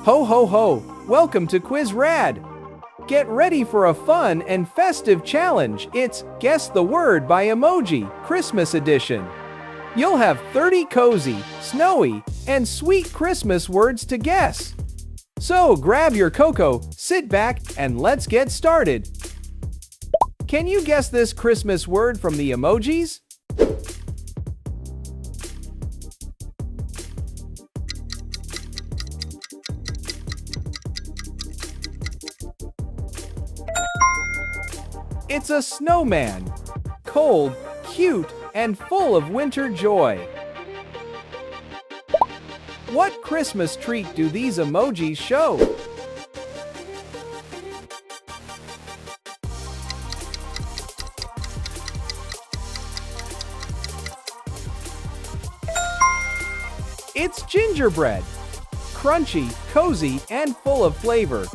Ho ho ho! Welcome to Quiz RAD! Get ready for a fun and festive challenge. It's Guess the Word by Emoji, Christmas edition. You'll have 30 cozy, snowy, and sweet Christmas words to guess. So grab your cocoa, sit back, and let's get started. Can you guess this Christmas word from the emojis? It's a snowman. Cold, cute, and full of winter joy. What Christmas treat do these emojis show? It's gingerbread. Crunchy, cozy, and full of flavor.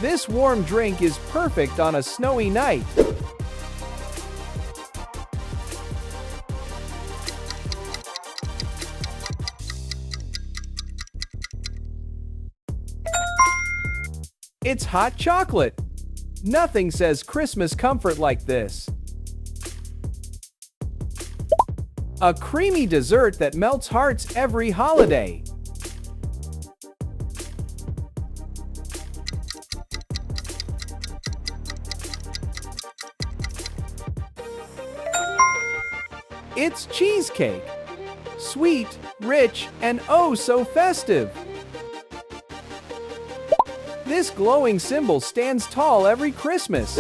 This warm drink is perfect on a snowy night. It's hot chocolate. Nothing says Christmas comfort like this. A creamy dessert that melts hearts every holiday. It's cheesecake. Sweet, rich, and oh so festive. This glowing symbol stands tall every Christmas.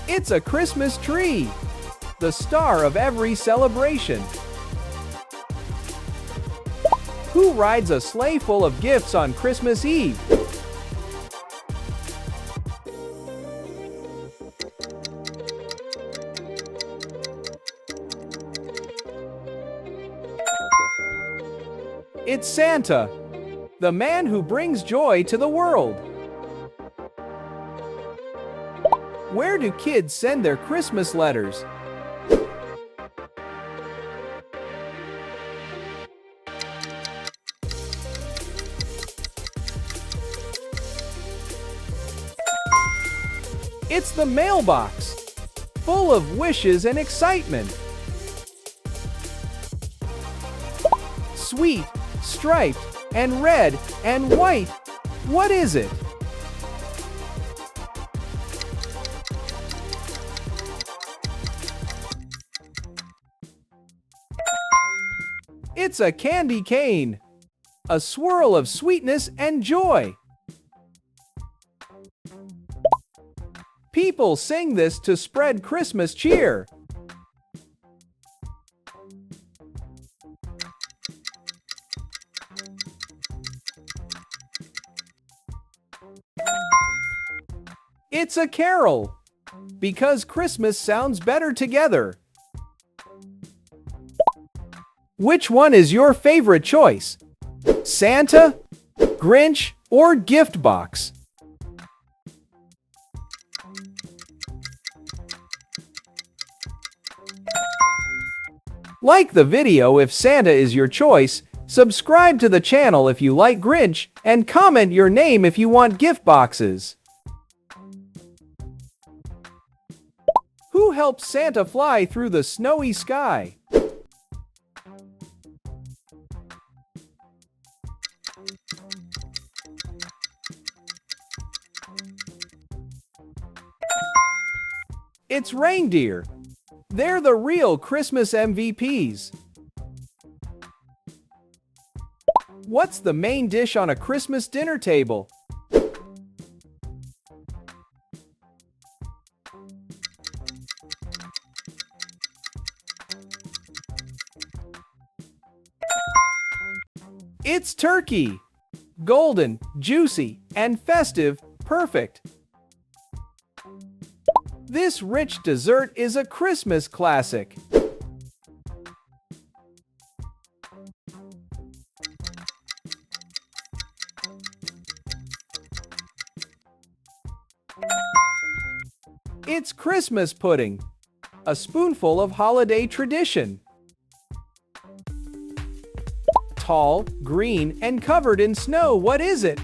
It's a Christmas tree, the star of every celebration. Who rides a sleigh full of gifts on Christmas Eve? It's Santa, the man who brings joy to the world. Where do kids send their Christmas letters? It's the mailbox, full of wishes and excitement. Sweet, striped, and red, and white. What is it? It's a candy cane, a swirl of sweetness and joy. People sing this to spread Christmas cheer. It's a carol, because Christmas sounds better together. Which one is your favorite choice? Santa, Grinch, or gift box? Like the video if Santa is your choice, subscribe to the channel if you like Grinch, and comment your name if you want gift boxes. Who helped Santa fly through the snowy sky? It's reindeer. They're the real Christmas MVPs. What's the main dish on a Christmas dinner table? It's turkey. Golden, juicy, and festive, perfect. This rich dessert is a Christmas classic. It's Christmas pudding, a spoonful of holiday tradition. Tall, green, and covered in snow. What is it?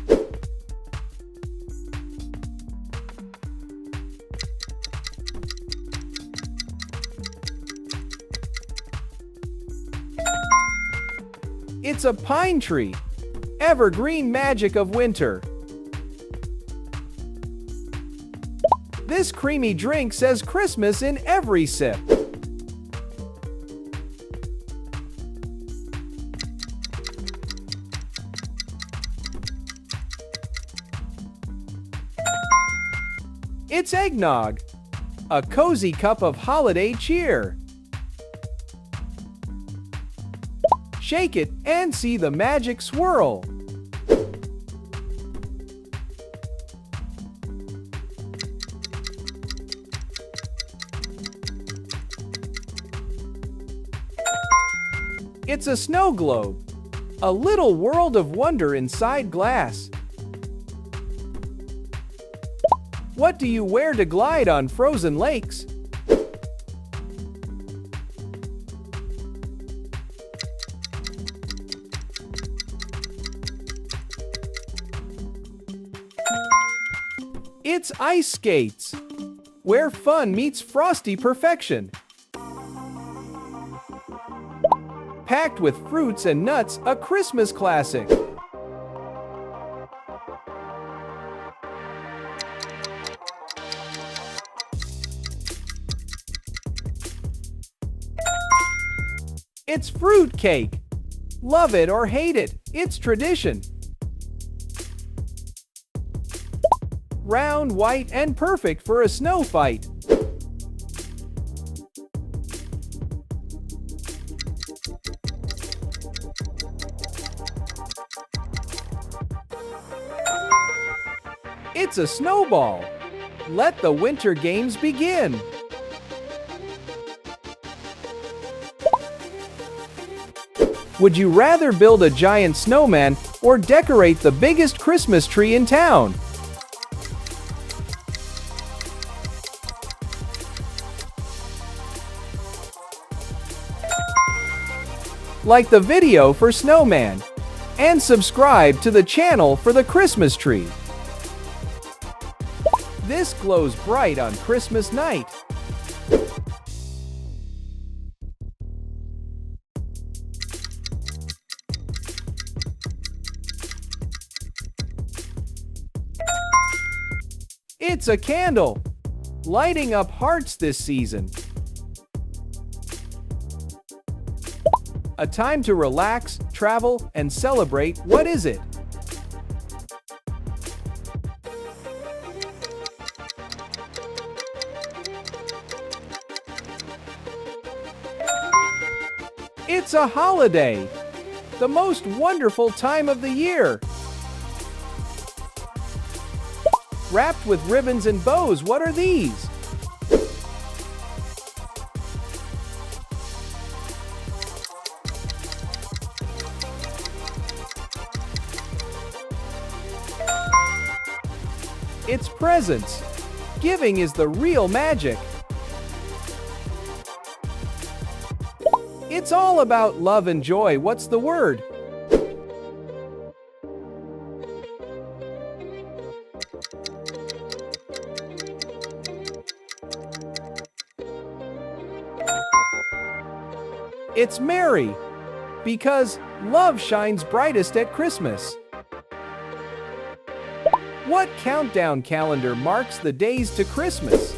It's a pine tree, evergreen magic of winter. This creamy drink says Christmas in every sip. It's eggnog, a cozy cup of holiday cheer. Shake it and see the magic swirl. It's a snow globe, a little world of wonder inside glass. What do you wear to glide on frozen lakes? It's ice skates, where fun meets frosty perfection. Packed with fruits and nuts, a Christmas classic. It's fruit cake. Love it or hate it, it's tradition. Round, white, and perfect for a snow fight. It's a snowball. Let the winter games begin. Would you rather build a giant snowman or decorate the biggest Christmas tree in town? Like the video for snowman and subscribe to the channel for the Christmas tree. This glows bright on Christmas night. It's a candle, lighting up hearts this season. A time to relax, travel, and celebrate. What is it? It's a holiday, the most wonderful time of the year. Wrapped with ribbons and bows, what are these? It's presents. Giving is the real magic. It's all about love and joy. What's the word? It's merry, because love shines brightest at Christmas. What countdown calendar marks the days to Christmas?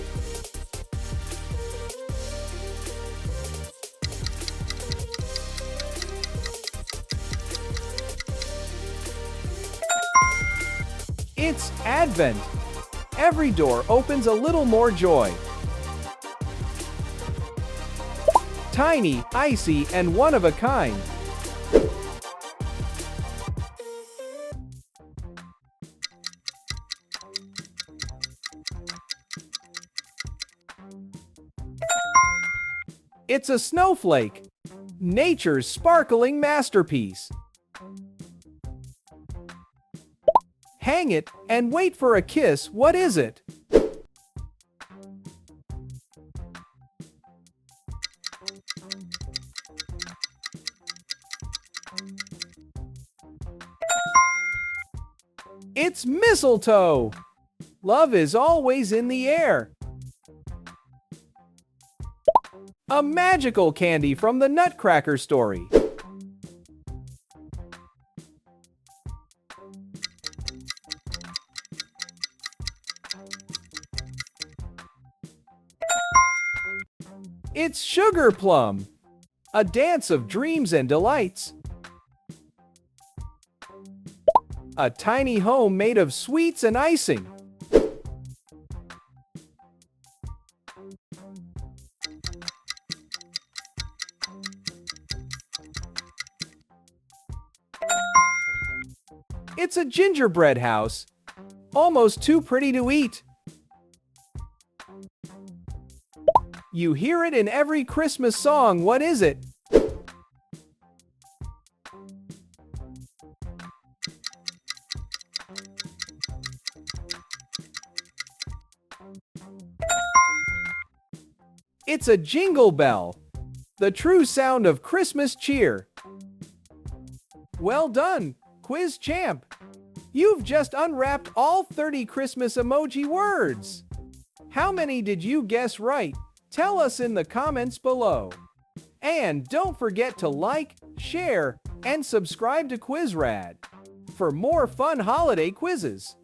It's Advent. Every door opens a little more joy. Tiny, icy, and one of a kind. It's a snowflake, nature's sparkling masterpiece. Hang it and wait for a kiss. What is it? It's mistletoe. Love is always in the air. A magical candy from the Nutcracker story. It's sugar plum. A dance of dreams and delights. A tiny home made of sweets and icing. It's a gingerbread house. Almost too pretty to eat. You hear it in every Christmas song. What is it? It's a jingle bell. The true sound of Christmas cheer. Well done, quiz champ. You've just unwrapped all 30 Christmas emoji words. How many did you guess right? Tell us in the comments below. And don't forget to like, share, and subscribe to Quiz RAD for more fun holiday quizzes.